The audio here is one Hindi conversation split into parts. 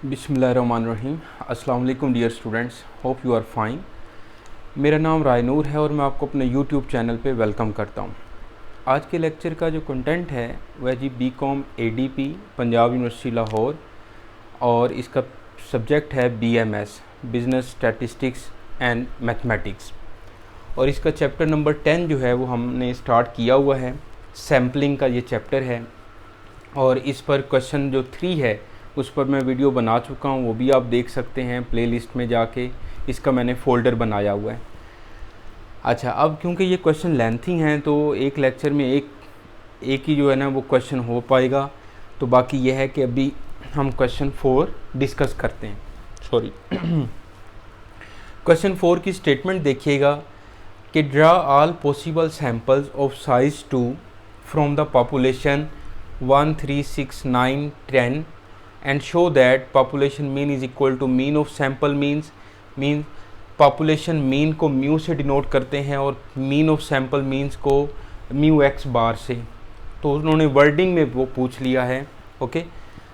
बिस्मिल्लाहिर्रहमानिर्रहीम। अस्सलाम वालेकुम dear students, hope you are fine. मेरा नाम रायनूर है और मैं आपको अपने यूट्यूब चैनल पे वेलकम करता हूँ। आज के लेक्चर का जो कंटेंट है वह जी BCom ADP Punjab University Lahore, और इसका सब्जेक्ट है BMS, business statistics and mathematics. और इसका चैप्टर नंबर 10 जो है वो हमने स्टार्ट किया हुआ है। सैम्पलिंग का ये चैप्टर है और इस पर क्वेश्चन जो 3 है उस पर मैं वीडियो बना चुका हूँ, वो भी आप देख सकते हैं प्लेलिस्ट में जाके। इसका मैंने फ़ोल्डर बनाया हुआ है। अच्छा, अब क्योंकि ये क्वेश्चन लेंथी हैं तो एक लेक्चर में एक ही जो है ना वो क्वेश्चन हो पाएगा। तो बाकी ये है कि अभी हम क्वेश्चन 4 डिस्कस करते हैं। सॉरी क्वेश्चन 4 की स्टेटमेंट देखिएगा कि draw all possible samples of size 2 from the population 1, 3, 6, 9, 10 and show that population mean is equal to mean of sample means population mean को म्यू से डिनोट करते हैं और mean of sample means को म्यू एक्स बार से। तो उन्होंने वर्डिंग में वो पूछ लिया है। Okay,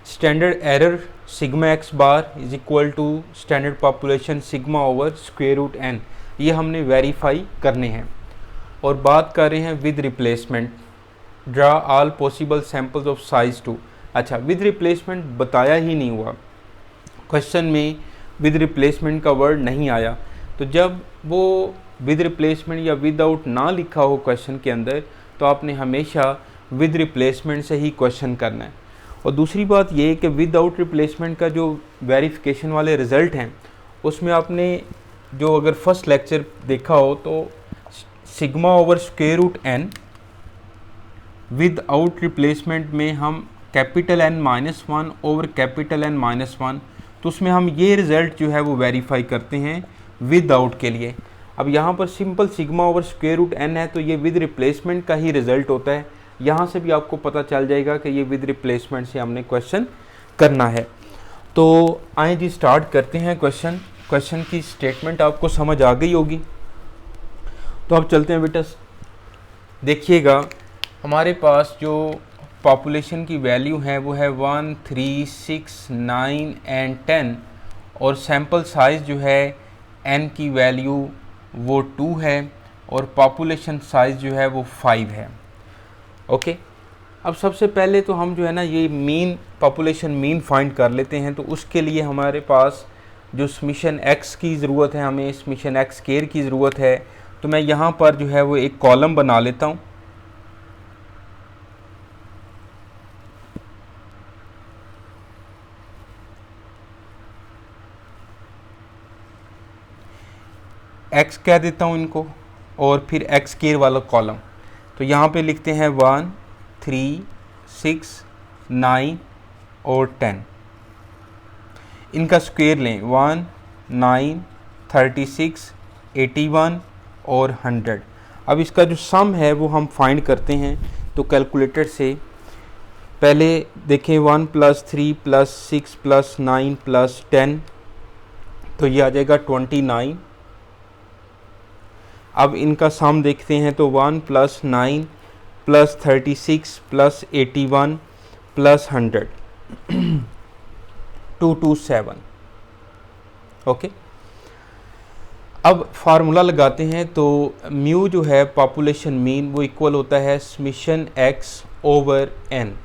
standard error sigma X bar is equal to standard population sigma over square root N, ये हमने वेरीफाई करने हैं। और बात कर रहे हैं with replacement, draw all possible samples of size 2। अच्छा, विद रिप्लेसमेंट बताया ही नहीं हुआ क्वेश्चन में, विद रिप्लेसमेंट का वर्ड नहीं आया। तो जब वो विद रिप्लेसमेंट या विदाउट ना लिखा हो क्वेश्चन के अंदर तो आपने हमेशा विद रिप्लेसमेंट से ही क्वेश्चन करना है। और दूसरी बात ये कि विदाउट रिप्लेसमेंट का जो वेरिफिकेशन वाले रिज़ल्ट हैं उसमें आपने जो अगर फर्स्ट लेक्चर देखा हो तो sigma over square root N without replacement में हम capital N -1 over capital N -1, तो उसमें हम ये रिज़ल्ट जो है वो वेरीफाई करते हैं विदाउट के लिए। अब यहाँ पर simple sigma over square root n है तो ये विद रिप्लेसमेंट का ही रिज़ल्ट होता है। यहाँ से भी आपको पता चल जाएगा कि ये विद रिप्लेसमेंट से हमने क्वेश्चन करना है। तो आए जी स्टार्ट करते हैं क्वेश्चन की स्टेटमेंट आपको समझ आ गई होगी। तो अब चलते हैं बेटा, देखिएगा हमारे पास जो पॉपुलेशन की वैल्यू है वो है 1, 3, 6, 9 एंड 10, और सैम्पल साइज़ जो है n की वैल्यू वो 2 है और पॉपुलेशन साइज़ जो है वो 5 है। ओके, अब सबसे पहले तो हम जो है ना ये मीन पॉपुलेशन मीन फाइंड कर लेते हैं। तो उसके लिए हमारे पास जो समीशन x की ज़रूरत है, हमें समीशन x स्क्वायर की ज़रूरत है। तो मैं यहाँ पर जो है वो एक कॉलम बना लेता हूँ। x कह देता हूँ इनको और फिर x स्क्वायर वाला कॉलम। तो यहाँ पे लिखते हैं 1, 3, 6, 9 और 10। इनका स्क्वायर लें 1, 9, 36, 81 और 100। अब इसका जो सम है वो हम फाइंड करते हैं। तो कैलकुलेटर से पहले देखें 1 + 3 + 6 + 9 + 10, तो ये आ जाएगा 29। अब इनका सम देखते हैं तो 1 + 9 + 36 + 81 + 100 227। ओके, अब फार्मूला लगाते हैं। तो म्यू जो है पॉपुलेशन मीन वो इक्वल होता है summation x over n।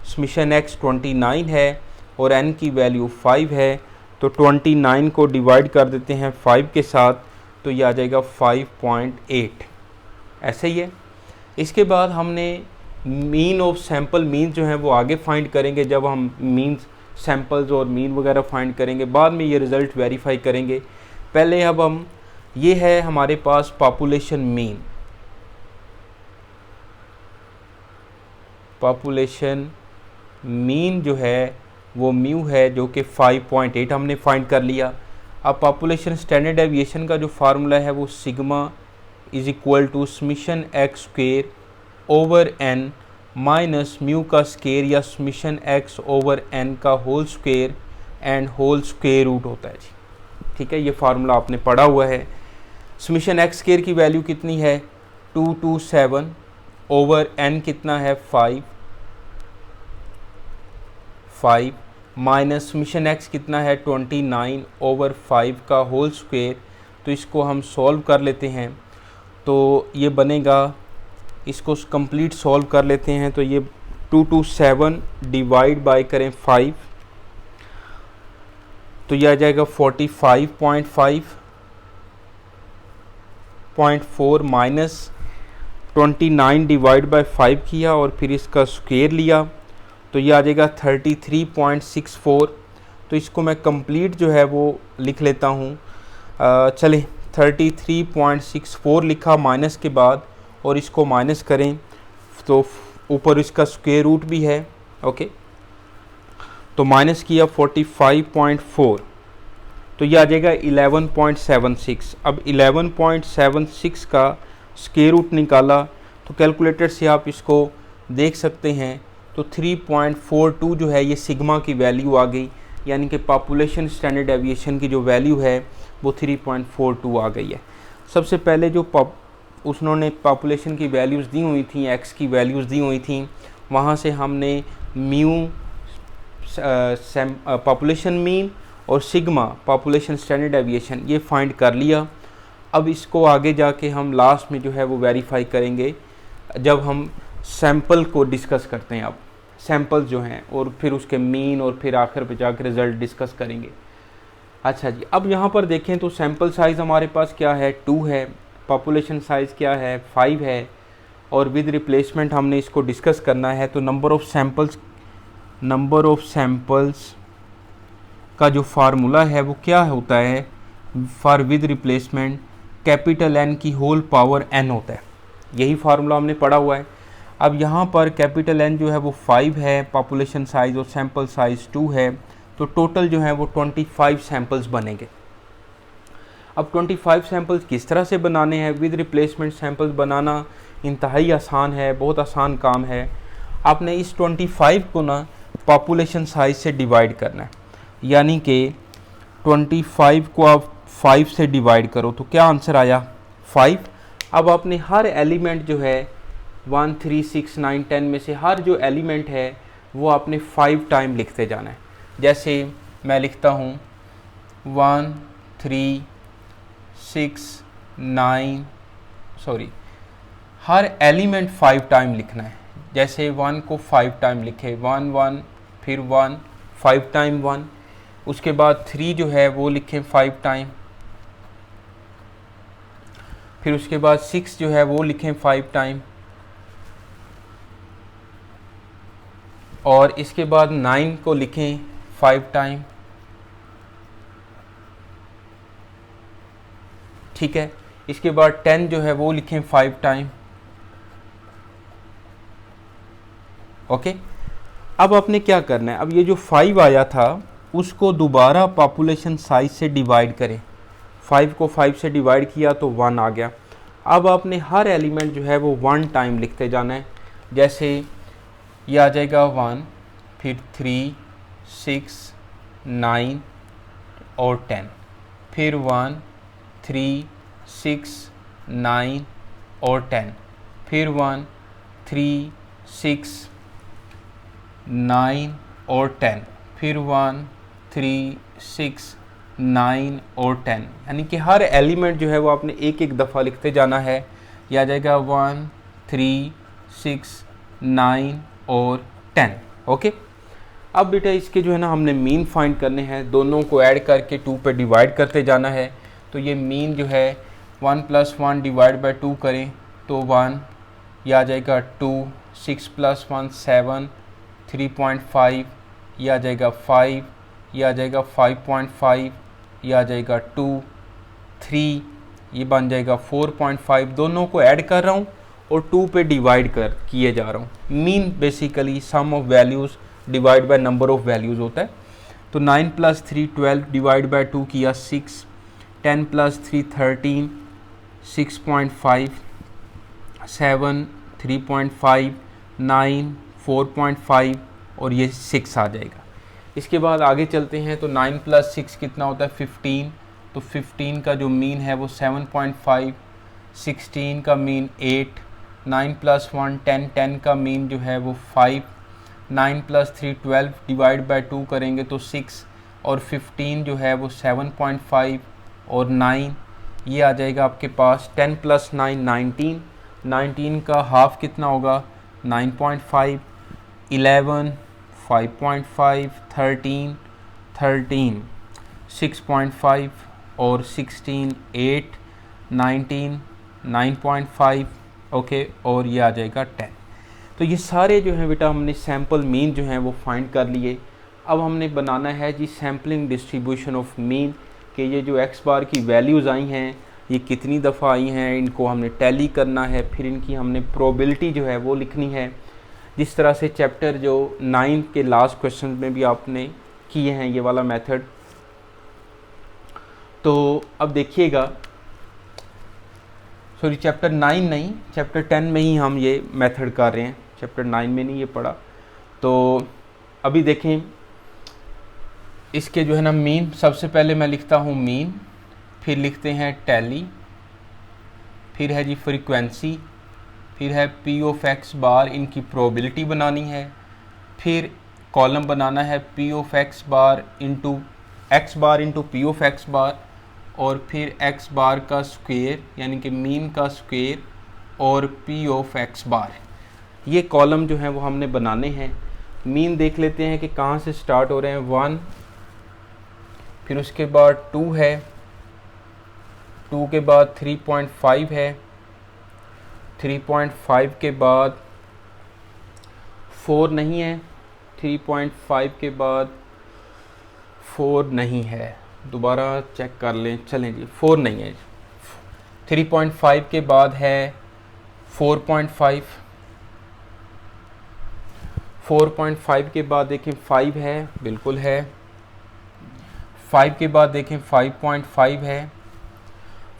Summation x 29 है और n की वैल्यू 5 है, तो 29 को डिवाइड कर देते हैं 5 के साथ, तो ये आ जाएगा 5.8। ऐसे ही है। इसके बाद हमने मीन ऑफ सैम्पल मीन जो है वो आगे फाइंड करेंगे जब हम मीन सैम्पल्स और मीन वगैरह फाइंड करेंगे, बाद में ये रिज़ल्ट वेरीफाई करेंगे। पहले अब हम ये है हमारे पास पॉपुलेशन मीन। पॉपुलेशन मीन जो है वो म्यू है जो कि 5.8 हमने फाइंड कर लिया। अब पॉपुलेशन स्टैंडर्ड डेविएशन का जो फार्मूला है वो sigma is equal to summation X square over N minus mu का स्क्वायर या समीशन एक्स ओवर एन का whole square and whole square root होता है जी। ठीक है, ये फार्मूला आपने पढ़ा हुआ है। समीशन एक्स स्क्वायर की वैल्यू कितनी है 227 ओवर एन कितना है 5 माइनस मिशन एक्स कितना है 29/5 का होल स्क्वायर। तो इसको हम सॉल्व कर लेते हैं, तो ये बनेगा, इसको कंप्लीट सॉल्व कर लेते हैं। तो ये 227 डिवाइड बाय करें 5, तो ये आ जाएगा 45.4 माइनस 29 डिवाइड बाय 5 किया और फिर इसका स्क्वायर लिया, तो ये आ जाएगा 33.64। तो इसको मैं कंप्लीट जो है वो लिख लेता हूँ। चले 33.64 लिखा माइनस के बाद, और इसको माइनस करें तो ऊपर इसका स्क्वायर रूट भी है। ओके, तो माइनस किया 45.4, तो ये आ जाएगा 11.76। अब 11.76 का स्क्वायर रूट निकाला, तो कैलकुलेटर से आप इसको देख सकते हैं। तो 3.42 जो है ये सिग्मा की वैल्यू आ गई, यानी कि पॉपुलेशन स्टैंडर्ड एविएशन की जो वैल्यू है वो 3.42 आ गई है। सबसे पहले जो उन्होंने पॉपुलेशन की वैल्यूज़ दी हुई थी, एक्स की वैल्यूज़ दी हुई थी, वहाँ से हमने म्यू पॉपुलेशन मीन और सिग्मा पॉपुलेशन स्टैंडर्ड एविएशन ये फाइंड कर लिया। अब इसको आगे जाके हम लास्ट में जो है वो वेरीफाई करेंगे जब हम सैंपल को डिस्कस करते हैं। अब सैंपल जो हैं और फिर उसके मीन और फिर आखिर पे जाकर रिज़ल्ट डिस्कस करेंगे। अच्छा जी, अब यहाँ पर देखें तो सैंपल साइज़ हमारे पास क्या है, 2 है। पॉपुलेशन साइज़ क्या है, 5 है। और विद रिप्लेसमेंट हमने इसको डिस्कस करना है। तो नंबर ऑफ़ सैंपल्स का जो फार्मूला है वो क्या होता है, for with replacement capital N की होल पावर n होता है। यही फार्मूला हमने पढ़ा हुआ है। अब यहाँ पर कैपिटल N जो है वो 5 है, पॉपुलेशन साइज़ और सैंपल साइज़ 2 है, तो टोटल जो है वो 25 सैंपल्स बनेंगे। अब 25 सैंपल्स किस तरह से बनाने हैं, विद रिप्लेसमेंट सैंपल्स बनाना इंतहाई आसान है, बहुत आसान काम है। आपने इस 25 को ना पॉपुलेशन साइज़ से डिवाइड करना है, यानी कि 25 को आप 5 से डिवाइड करो, तो क्या आंसर आया 5। अब आपने हर एलिमेंट जो है 1, 3, 6, 9, 10 में से हर जो एलिमेंट है वो आपने 5 टाइम लिखते जाना है। जैसे मैं लिखता हूँ 1, 3, 6, 9, हर एलिमेंट 5 टाइम लिखना है। जैसे 1 को 5 टाइम लिखे, 1 1, फिर 1 5 टाइम 1, उसके बाद 3 जो है वो लिखें 5 टाइम, फिर उसके बाद 6 जो है वो लिखें 5 टाइम, और इसके बाद 9 को लिखें 5 टाइम। ठीक है, इसके बाद 10 जो है वो लिखें 5 टाइम। ओके, अब आपने क्या करना है, अब ये जो 5 आया था उसको दोबारा पॉपुलेशन साइज से डिवाइड करें। 5 को 5 से डिवाइड किया तो 1 आ गया। अब आपने हर एलिमेंट जो है वो 1 टाइम लिखते जाना है। जैसे ये आ जाएगा 1, फिर 3, 6, 9 और 10, फिर 1, 3, 6, 9 और 10, फिर 1, 3, 6, 9 और 10, फिर 1, 3, 6, 9 और 10, यानी कि हर एलिमेंट जो है वो आपने एक एक दफ़ा लिखते जाना है। यह आ जाएगा 1, 3, 6, 9 और 10। ओके, अब बेटा इसके जो है ना हमने मीन फाइंड करने हैं, दोनों को ऐड करके 2 पे डिवाइड करते जाना है। तो ये मीन जो है 1 + 1 डिवाइड बाय 2 करें तो 1, यह आ जाएगा 2, 6 + 1 7, 3.5, यह आ जाएगा 5, यह आ जाएगा 5.5, यह आ जाएगा 2, 3, ये बन जाएगा 4.5। दोनों को ऐड कर रहा हूँ और 2 पे डिवाइड किए जा रहा हूँ। Mean basically sum of values divide by number of values होता है। तो 9 + 3 12 डिवाइड बाय 2 किया 6, 10 + 3 13, 6.5, 7 3.5, 9 4.5 और ये 6 आ जाएगा। इसके बाद आगे चलते हैं तो 9 + 6 कितना होता है 15। तो 15 का जो मीन है वो 7.5, 16 का मीन 8, 9 + 1 10, 10 का मीन जो है वो 5, 9 + 3 12, डिवाइड बाय 2 करेंगे तो 6, और 15 जो है वो 7.5, और 9 ये आ जाएगा आपके पास। 10 + 9 19, 19 का हाफ कितना होगा 9.5, 11 5.5, 13 13 6.5, और 16 8, 19 9.5, ओके, और ये आ जाएगा 10। तो ये सारे जो हैं बेटा हमने सैम्पल मीन जो हैं वो फाइंड कर लिए। अब हमने बनाना है जी सैम्पलिंग डिस्ट्रीब्यूशन ऑफ मीन, कि ये जो एक्स बार की वैल्यूज़ आई हैं ये कितनी दफ़ा आई हैं, इनको हमने टैली करना है, फिर इनकी हमने प्रोबेबिलिटी जो है वो लिखनी है, जिस तरह से चैप्टर जो 9 के लास्ट क्वेश्चन में भी आपने किए हैं ये वाला मेथड। तो अब देखिएगा, सॉरी चैप्टर 9 नहीं, चैप्टर 10 में ही हम ये मेथड कर रहे हैं, चैप्टर 9 में नहीं ये पढ़ा। तो अभी देखें इसके जो है ना मीन, सबसे पहले मैं लिखता हूँ मीन, फिर लिखते हैं टैली, फिर है जी फ्रीक्वेंसी, फिर है पी ऑफ एक्स बार, इनकी प्रोबेबिलिटी बनानी है, फिर कॉलम बनाना है P of X bar into X bar into P of X bar, और फिर एक्स बार का स्क्वायर यानी कि मीन का स्क्वायर और पी ऑफ एक्स बार, ये कॉलम जो हैं वो हमने बनाने हैं। मीन देख लेते हैं कि कहाँ से स्टार्ट हो रहे हैं, 1, फिर उसके बाद 2 है, 2 के बाद 3.5 है, 3.5 के बाद 4 नहीं है, 3.5 के बाद 4 नहीं है, दोबारा चेक कर लें, चलें जी 4 नहीं है। 3.5 के बाद है 4.5, 4.5 के बाद देखें 5 है, बिल्कुल है, 5 के बाद देखें 5.5 है,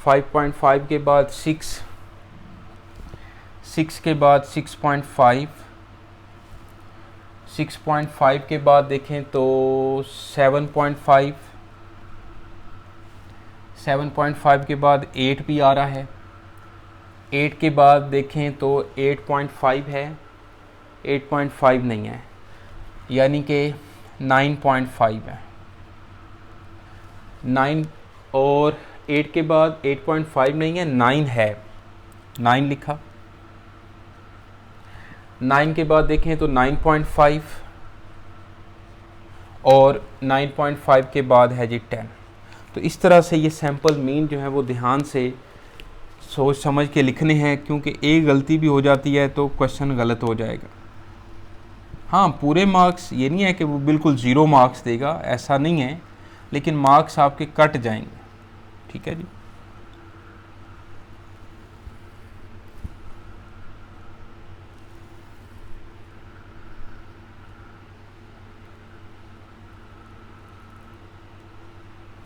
5.5 के बाद 6, 6 के बाद 6.5, 6.5 के बाद देखें तो 7.5, 7.5 के बाद 8 भी आ रहा है, 8 के बाद देखें तो 8.5 है, 8.5 नहीं है, यानी कि 9.5 है, 9, और 8 के बाद 8.5 नहीं है, 9 है, 9 लिखा। 9 के बाद देखें तो 9.5, और 9.5 के बाद है जी 10। तो इस तरह से ये सैम्पल मीन जो है वो ध्यान से सोच समझ के लिखने हैं, क्योंकि एक गलती भी हो जाती है तो क्वेश्चन गलत हो जाएगा। हाँ, पूरे मार्क्स ये नहीं है कि वो बिल्कुल 0 मार्क्स देगा, ऐसा नहीं है, लेकिन मार्क्स आपके कट जाएंगे, ठीक है जी।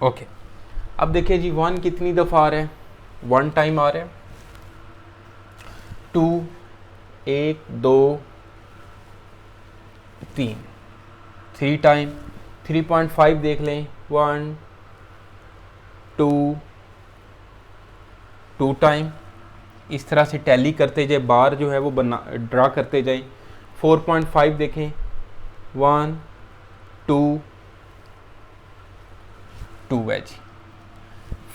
ओके, अब देखिए जी 1 कितनी दफ़ा आ रहा है, 1 टाइम आ रहा है, 2 1 2 3, 3 टाइम, 3.5 देख लें, 1 2 2 टाइम, इस तरह से टैली करते जाए, बार जो है वो ड्रा करते जाए। 4.5 देखें, 1 2 2 है जी।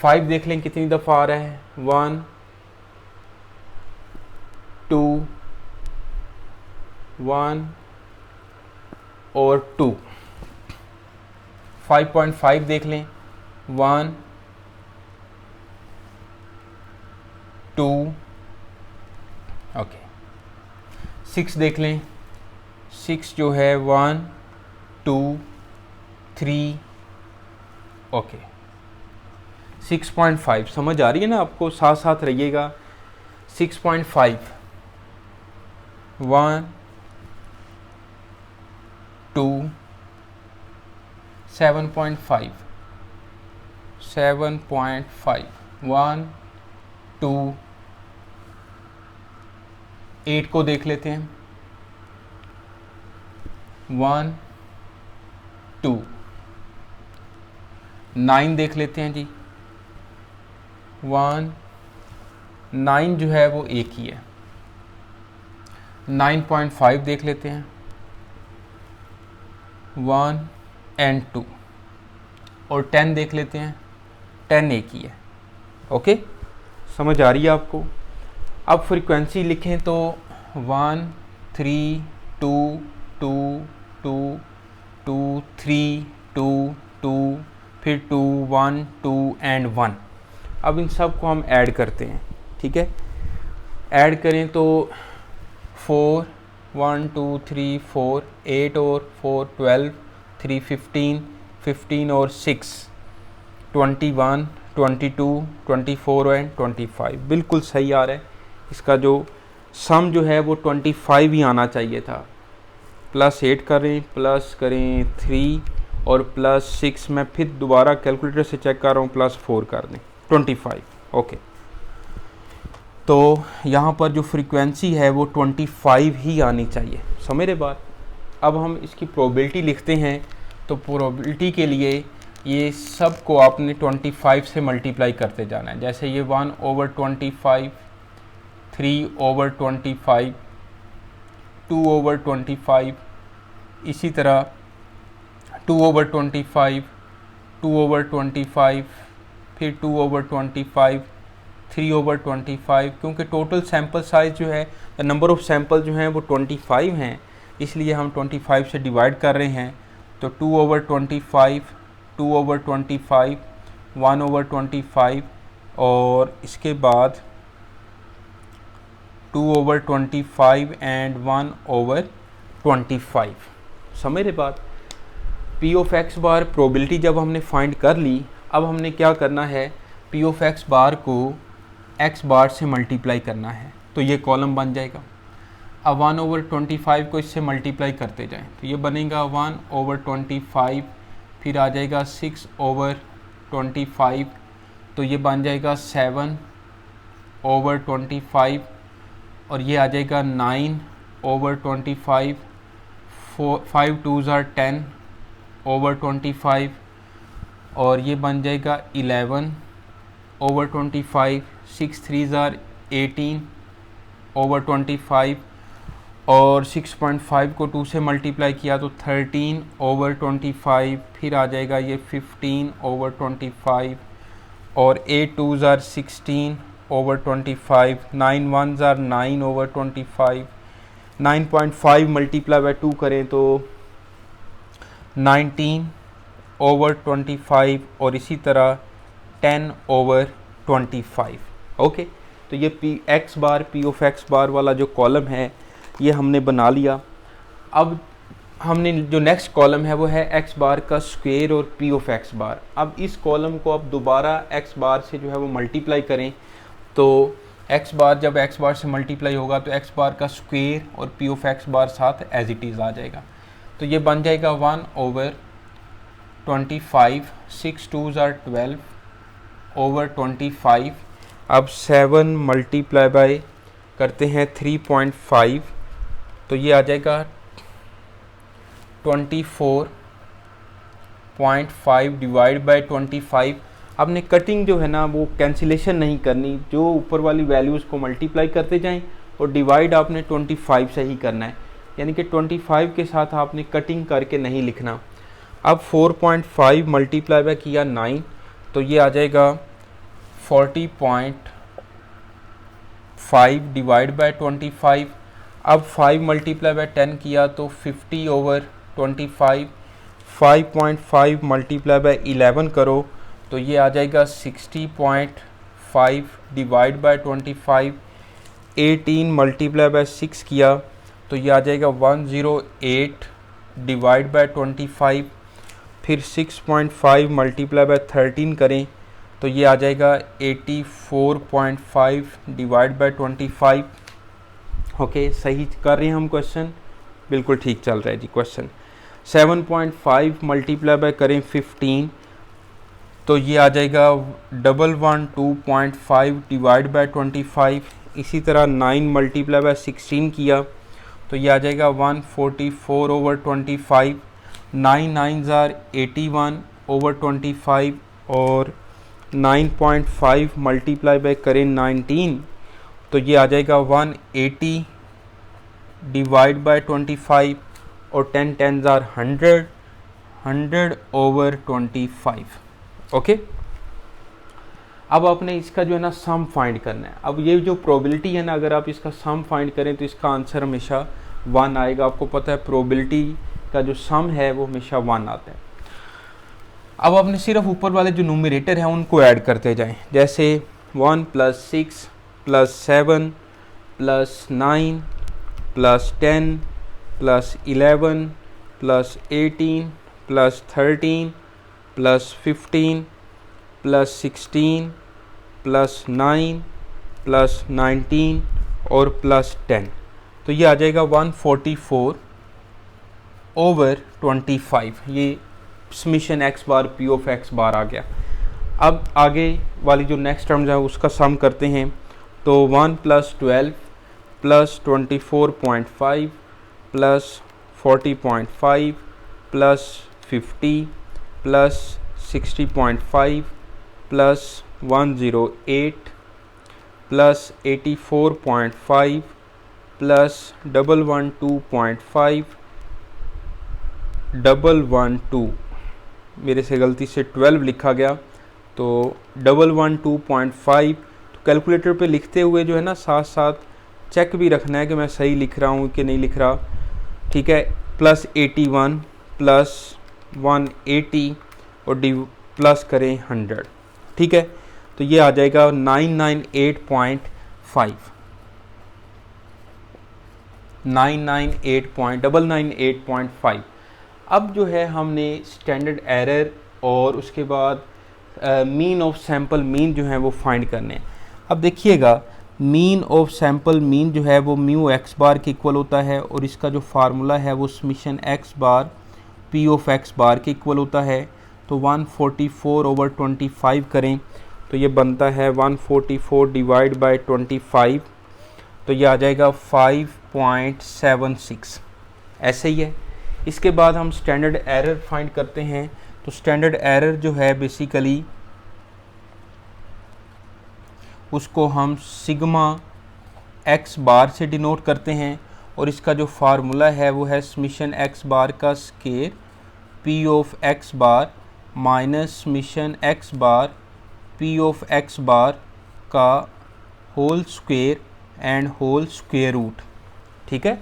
5 देख लें कितनी दफ़ा आ रहा है, 1 2 1 और 2। 5.5 देख लें, 1 2, ओके। 6 देख लें, 6 जो है 1 2 3, ओके। 6.5 समझ आ रही है ना आपको, साथ साथ रहिएगा। 6.5, 1 2, 7.5, 7.5, 1 2, 8 को देख लेते हैं, 1 2, 9 देख लेते हैं जी, 1 9 जो है वो एक ही है। 9.5 देख लेते हैं, 1 एंड 2 और 10 देख लेते हैं, 10 एक ही है। ओके, समझ आ रही है आपको? अब फ्रीक्वेंसी लिखें तो 1 3 2 2 2 2 3 2 2 फिर 2 1 2 एंड 1। अब इन सब को हम ऐड करते हैं, ठीक है। ऐड करें तो 4 1 2 3 4 8 और 4 12 3 15 15 और 6 21 22 24 एंड 25। बिल्कुल सही आ रहा है। इसका जो सम जो है वो 25 ही आना चाहिए था। +8 करें, प्लस करें 3 और +6, मैं फिर दोबारा कैलकुलेटर से चेक कर रहा हूँ, +4 कर दें 25। ओके, तो यहाँ पर जो फ्रीक्वेंसी है वो 25 ही आनी चाहिए। समझ रहे बात? अब हम इसकी प्रोबेबिलिटी लिखते हैं, तो प्रोबेबिलिटी के लिए ये सब को आपने 25 से मल्टीप्लाई करते जाना है। जैसे ये 1/25, 3/25, 2/25, इसी तरह 2/25, 2/25, फिर 2/25, 3/25, क्योंकि टोटल सैंपल साइज़ जो है, नंबर ऑफ़ सैंपल जो हैं वो 25 हैं, इसलिए हम 25 से डिवाइड कर रहे हैं। तो 2/25, 2/25, 1/25 और इसके बाद 2/25 एंड 1/25। समझ रहे बात? P of X bar probability जब हमने फाइंड कर ली, अब हमने क्या करना है, पी ऑफ एक्स बार को एक्स बार से मल्टीप्लाई करना है, तो ये कॉलम बन जाएगा। अब 1/25 को इससे मल्टीप्लाई करते जाएं, तो ये बनेगा 1/25, फिर आ जाएगा 6/25, तो ये बन जाएगा 7/25 और ये आ जाएगा 9/25, 5 2s are 10/25 और ये बन जाएगा 11/25, 6 3s are 18/25 और 6.5 को 2 से मल्टीप्लाई किया तो 13/25, फिर आ जाएगा ये 15/25 और 8 2s are 16/25, 9 1s are 9/25, 9.5 multiply by 2 करें तो 19/25 और इसी तरह 10/25। ओके, तो ये P X bar, P of X bar वाला जो कॉलम है ये हमने बना लिया। अब हमने जो नेक्स्ट कॉलम है वो है एक्स बार का स्क्वायर और पी ऑफ एक्स बार। अब इस कॉलम को अब दोबारा एक्स बार से जो है वो मल्टीप्लाई करें, तो एक्स बार जब एक्स बार से मल्टीप्लाई होगा तो एक्स बार का स्क्वायर और पी ऑफ एक्स बार साथ एज इट इज़ आ जाएगा। तो ये बन जाएगा 1/25, 6 2s are 12/25। अब 7 मल्टीप्लाई बाय करते हैं 3.5, तो ये आ जाएगा 24.5 डिवाइड बाय 25। आपने कटिंग जो है ना वो कैंसिलेशन नहीं करनी, जो ऊपर वाली वैल्यूज़ को मल्टीप्लाई करते जाएं और डिवाइड आपने 25 से ही करना है, यानी कि 25 के साथ आपने कटिंग करके नहीं लिखना। अब 4.5 मल्टीप्लाई बाय किया 9, तो ये आ जाएगा 40.5 डिवाइड बाय 25। अब 5 मल्टीप्लाई बाय 10 किया तो 50/25। 5.5 मल्टीप्लाई बाय 11 करो तो ये आ जाएगा 60.5 डिवाइड बाय 25। 18 मल्टीप्लाई बाय 6 किया तो ये आ जाएगा 108 डिवाइड बाय 25। फिर 6.5 मल्टीप्लाई बाय 13 करें तो ये आ जाएगा 84.5 डिवाइड बाय 25। ओके, सही कर रहे हैं हम क्वेश्चन, बिल्कुल ठीक चल रहा है जी क्वेश्चन। 7.5 मल्टीप्लाई बाय करें 15 तो ये आ जाएगा 112.5 डिवाइड बाय 25। इसी तरह 9 मल्टीप्लाई बाय 16 किया तो ये आ जाएगा 144/25। 9 9s are 81/25 और 9.5 मल्टीप्लाई बाय करें 19 तो ये आ जाएगा 180 डिवाइड बाय 25 और 10 10s are 100 100/25। ओके, अब आपने इसका जो है ना सम फाइंड करना है। अब ये जो प्रोबेबिलिटी है ना, अगर आप इसका सम फाइंड करें तो इसका आंसर हमेशा 1 आएगा। आपको पता है प्रोबेबिलिटी का जो सम है वो हमेशा 1 आता है। अब आपने सिर्फ ऊपर वाले जो न्यूमरेटर हैं उनको ऐड करते जाएं, जैसे 1 + 6 + 7 + 9 + 10 + 11 + 18 + 13 + 15 + 16 + 9 + 19 और +10, तो ये आ जाएगा 144/25। ये summation x bar p of x बार आ गया। अब आगे वाली जो नेक्स्ट टर्म्स है उसका सम करते हैं, तो 1 + 12 + 24.5 + 40.5 + 50 + 60.5 + 108 + 84.5 + 112.5 112, मेरे से गलती से 12 लिखा गया, तो 112.5। तो कैलकुलेटर पे लिखते हुए जो है ना साथ साथ चेक भी रखना है कि मैं सही लिख रहा हूँ कि नहीं लिख रहा, ठीक है। +81 + 180 और प्लस करें 100, ठीक है। तो ये आ जाएगा 998.5। अब जो है हमने स्टैंडर्ड एरर और उसके बाद मीन ऑफ सैम्पल मीन जो है वो फाइंड करने हैं। अब देखिएगा मीन ऑफ सैम्पल मीन जो है वो म्यू एक्स बार के इक्वल होता है, और इसका जो फार्मूला है वो summation X bar P of X bar के इक्वल होता है। तो 144/25 करें तो ये बनता है 144 / 25, तो ये आ जाएगा 5.76, ऐसे ही है। इसके बाद हम स्टैंडर्ड एरर फाइंड करते हैं। तो स्टैंडर्ड एरर जो है बेसिकली उसको हम सिग्मा एक्स बार से डिनोट करते हैं, और इसका जो फार्मूला है वो है समीशन एक्स बार का square P of X bar minus summation X bar P of X bar का whole square and whole square root, ठीक है।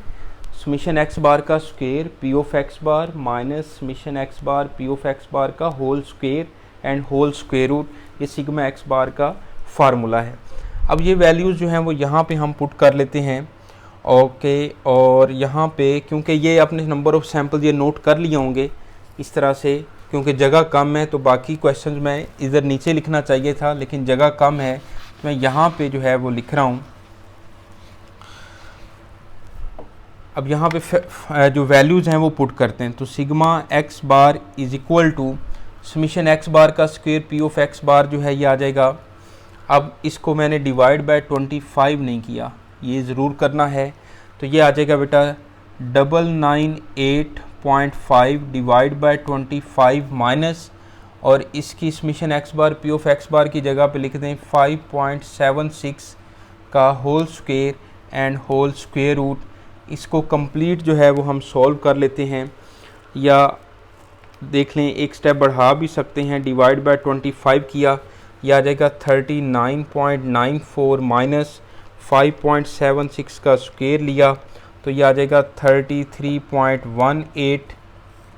समीशन एक्स बार का square P of X bar minus summation X bar P of X bar का whole square and whole square root, ये सिग्मा एक्स बार का फार्मूला है। अब ये वैल्यूज़ जो हैं वो यहाँ पे हम पुट कर लेते हैं, ओके। और यहाँ पे क्योंकि ये अपने नंबर ऑफ सैम्पल ये नोट कर लिए होंगे इस तरह से, क्योंकि जगह कम है तो बाकी क्वेश्चंस में इधर नीचे लिखना चाहिए था, लेकिन जगह कम है तो मैं यहाँ पे जो है वो लिख रहा हूँ। अब यहाँ पे जो वैल्यूज़ हैं वो पुट करते हैं, तो sigma X bar is equal to summation X bar का square P of X bar जो है ये आ जाएगा। अब इसको मैंने डिवाइड बाय 25 नहीं किया, ये ज़रूर करना है, तो ये आ जाएगा बेटा 998.5 डिवाइड बाय 25 माइनस, और इसकी summation X bar P of X bar की जगह पे लिख दें 5.76 का whole square and whole square root. इसको कंप्लीट जो है वो हम सॉल्व कर लेते हैं, या देख लें एक स्टेप बढ़ा भी सकते हैं, डिवाइड बाय 25 किया, यह आ जाएगा 39.94 माइनस 5.76 का स्क्वायर लिया तो यह आ जाएगा 33.18।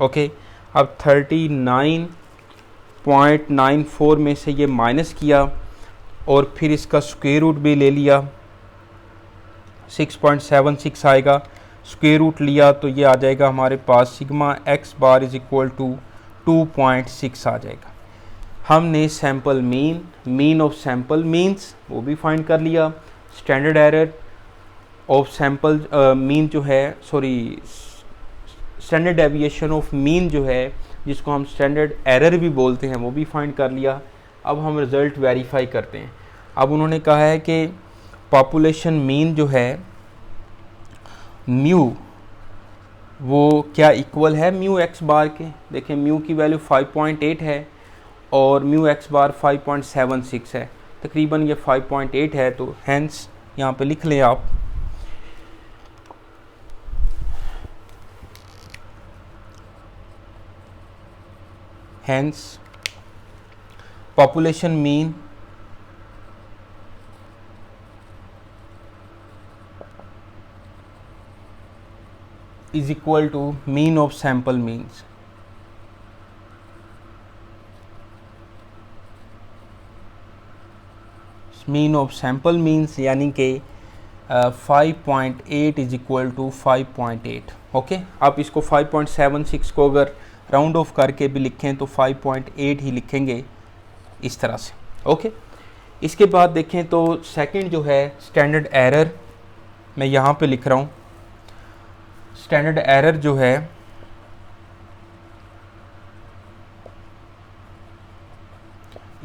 ओके, अब 39.94 में से ये माइनस किया और फिर इसका स्क्वायर रूट भी ले लिया, 6.76 आएगा, स्क्वायर रूट लिया तो ये आ जाएगा हमारे पास sigma X bar is equal to 2.6 आ जाएगा। हमने sample mean, mean of sample means वो भी फाइंड कर लिया, standard error of sample mean जो है, sorry standard deviation of mean जो है जिसको हम स्टैंडर्ड एरर भी बोलते हैं वो भी फाइंड कर लिया। अब हम रिज़ल्ट वेरीफाई करते हैं। अब उन्होंने कहा है कि पॉपुलेशन मीन जो है म्यू वो क्या इक्वल है म्यू एक्स बार के। देखें म्यू की वैल्यू 5.8 है और म्यू एक्स बार 5.76 है, तकरीबन ये 5.8 है, तो हैंस यहाँ पे लिख लें आप। hence population mean is equal to mean of sample means. Mean of sample means यानी कि 5.8 इज इक्वल टू 5.8. ओके, आप इसको 5.76 को अगर राउंड ऑफ करके भी लिखें तो 5.8 ही लिखेंगे इस तरह से. ओके, इसके बाद देखें तो सेकंड जो है स्टैंडर्ड एरर, मैं यहाँ पे लिख रहा हूँ. स्टैंडर्ड एरर जो है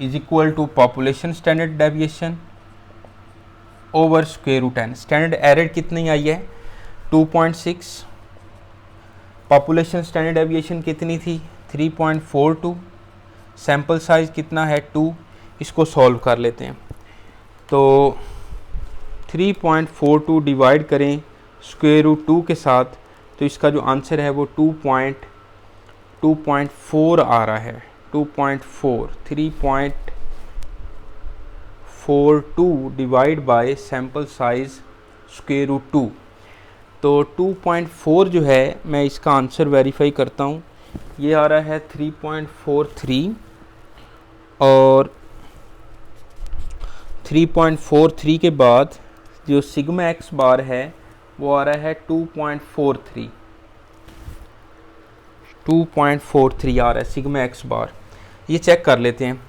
is equal to population standard deviation over square root n. Standard error कितनी आई है 2.6. पॉपुलेशन स्टैंडर्ड डेविएशन कितनी थी 3.42. सैम्पल साइज कितना है 2. इसको सॉल्व कर लेते हैं. तो 3.42 डिवाइड करें स्क्वायर रूट 2 के साथ, तो इसका जो आंसर है वो 2.4 आ रहा है. 2.4 3.42 divide by sample size square root 2. तो 2.4 जो है, मैं इसका आंसर वेरीफाई करता हूँ, ये आ रहा है 3.43 और 3.43 के बाद जो सिग्मा एक्स बार है वो आ रहा है 2.43 आ रहा है सिग्मा एक्स बार. ये चेक कर लेते हैं.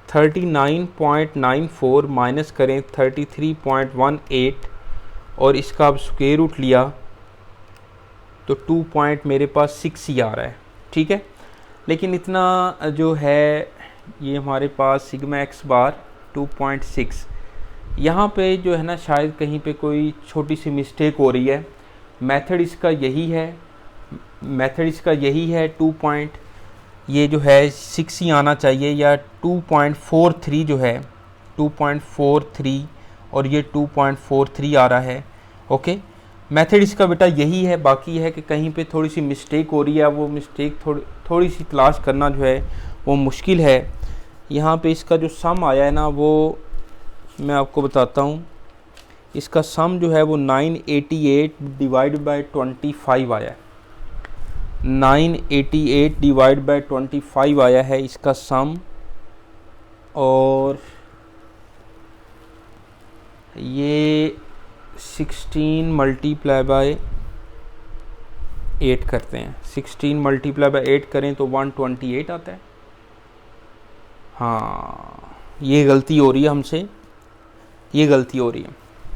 39.94 माइनस करें 33.18 और इसका अब स्क्वायर रूट लिया तो 2 पॉइंट मेरे पास 6 ही आ रहा है. ठीक है, लेकिन इतना जो है ये हमारे पास सिग्मा एक्स बार 2.6, यहाँ पे जो है ना शायद कहीं पे कोई छोटी सी मिस्टेक हो रही है. मेथड इसका यही है 2 पॉइंट, ये जो है 6 ही आना चाहिए, या 2.43 जो है 2.43 और ये 2.43 आ रहा है. ओके, मेथड इसका बेटा यही है. बाकी है कि कहीं पे थोड़ी सी मिस्टेक हो रही है, वो मिस्टेक थोड़ी सी तलाश करना जो है वो मुश्किल है. यहाँ पे इसका जो सम आया है ना, वो मैं आपको बताता हूँ. इसका सम जो है वो 988 डिवाइड बाय 25 आया है. 988 डिवाइड बाय 25 आया है इसका सम, और ये 16 मल्टीप्लाई बाय 8 करते हैं. 16 मल्टीप्लाई बाय 8 करें तो 128 आता है. हाँ, ये गलती हो रही है हमसे, ये गलती हो रही है.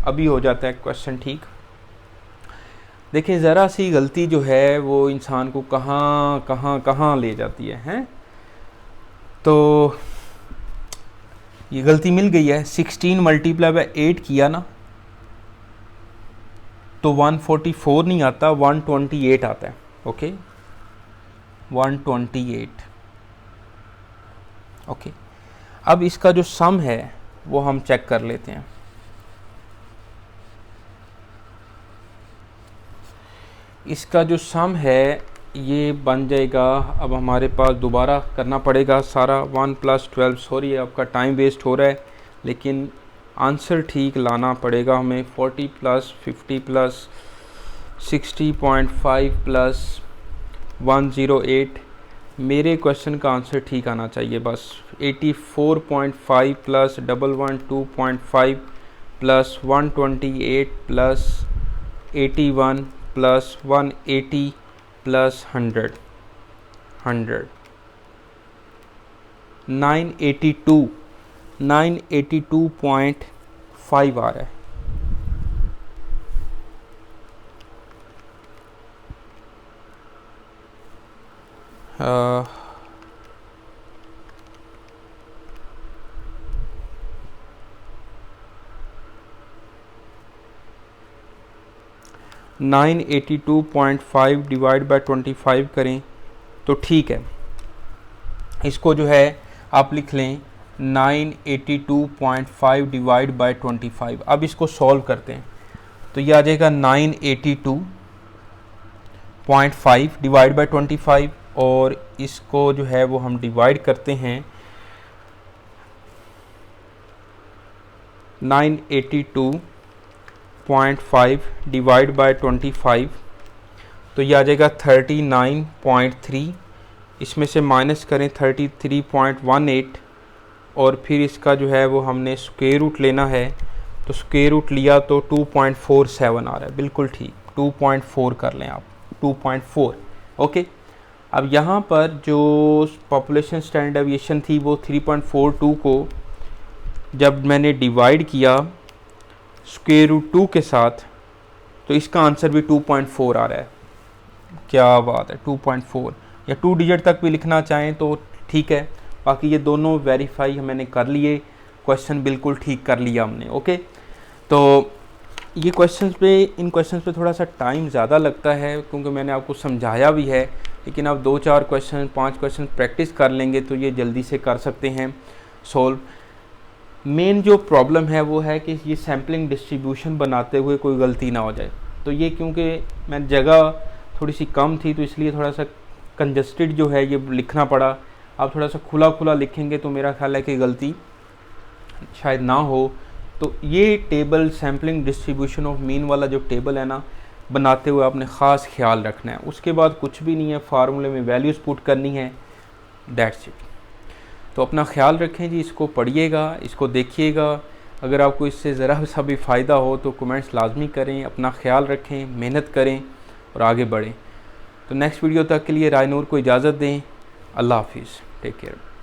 अभी हो जाता है क्वेश्चन ठीक. देखिए, ज़रा सी गलती जो है वो इंसान को कहाँ ले जाती है, हैं? तो ये गलती मिल गई है. 16 मल्टीप्लाई बाय 8 किया ना तो 144 नहीं आता, 128 आता है. ओके, 128. ओके, अब इसका जो सम है वो हम चेक कर लेते हैं. इसका जो सम है ये बन जाएगा, अब हमारे पास दोबारा करना पड़ेगा सारा. 1 + 12, सॉरी आपका टाइम वेस्ट हो रहा है, लेकिन आंसर ठीक लाना पड़ेगा हमें. 40 + 50 + 60.5 + 108. मेरे क्वेश्चन का आंसर ठीक आना चाहिए बस. 84.5 + 112.5 + 128 + 81 + 180 + 100 982.5 आ रहा है. uh, 982.5 डिवाइड बाय 25 करें तो ठीक है. इसको जो है आप लिख लें 982.5 डिवाइड बाय 25. अब इसको सॉल्व करते हैं तो ये आ जाएगा 982.5 डिवाइड बाय 25. और इसको जो है वो हम डिवाइड करते हैं 982.5 डिवाइड बाय 25, तो ये आ जाएगा 39.3। इसमें से माइनस करें 33.18 और फिर इसका जो है वो हमने स्क्वायर रूट लेना है, तो स्क्वायर रूट लिया तो 2.47 आ रहा है। बिल्कुल ठीक, 2.4 कर लें आप, 2.4। ओके, अब यहाँ पर जो पॉपुलेशन स्टैंडर्ड डेविएशन थी वो 3.42 को जब मैंने डिवाइड किया स्क्वायर रूट 2 के साथ, तो इसका आंसर भी 2.4 आ रहा है। क्या बात है, 2.4, या 2 डिजिट तक भी लिखना चाहें तो ठीक है। बाकी ये दोनों वेरीफाई मैंने कर लिए, क्वेश्चन बिल्कुल ठीक कर लिया हमने। ओके, तो ये इन क्वेश्चंस पे थोड़ा सा टाइम ज़्यादा लगता है क्योंकि मैंने आपको समझाया भी है, लेकिन आप 2-4 क्वेश्चन 5 क्वेश्चन प्रैक्टिस कर लेंगे तो ये जल्दी से कर सकते हैं सॉल्व। मेन जो प्रॉब्लम है वो है कि ये सैम्पलिंग डिस्ट्रीब्यूशन बनाते हुए कोई गलती ना हो जाए। तो ये क्योंकि मैं जगह थोड़ी सी कम थी तो इसलिए थोड़ा सा कंजस्टेड जो है ये लिखना पड़ा। आप थोड़ा सा खुला लिखेंगे तो मेरा ख्याल है कि गलती शायद ना हो। तो ये table sampling distribution of mean वाला जो टेबल है ना, बनाते हुए आपने ख़ास ख्याल रखना है। उसके बाद कुछ भी नहीं है, फार्मूले में वैल्यूज़ पुट करनी है, दैट्स इट। तो अपना ख्याल रखें जी, इसको पढ़िएगा, इसको देखिएगा। अगर आपको इससे ज़रा सा भी फ़ायदा हो तो कमेंट्स लाजमी करें। अपना ख्याल रखें, मेहनत करें और आगे बढ़ें। तो नेक्स्ट वीडियो तक के लिए रायनूर को इजाज़त दें। अल्लाह हाफिज़, टेक केयर।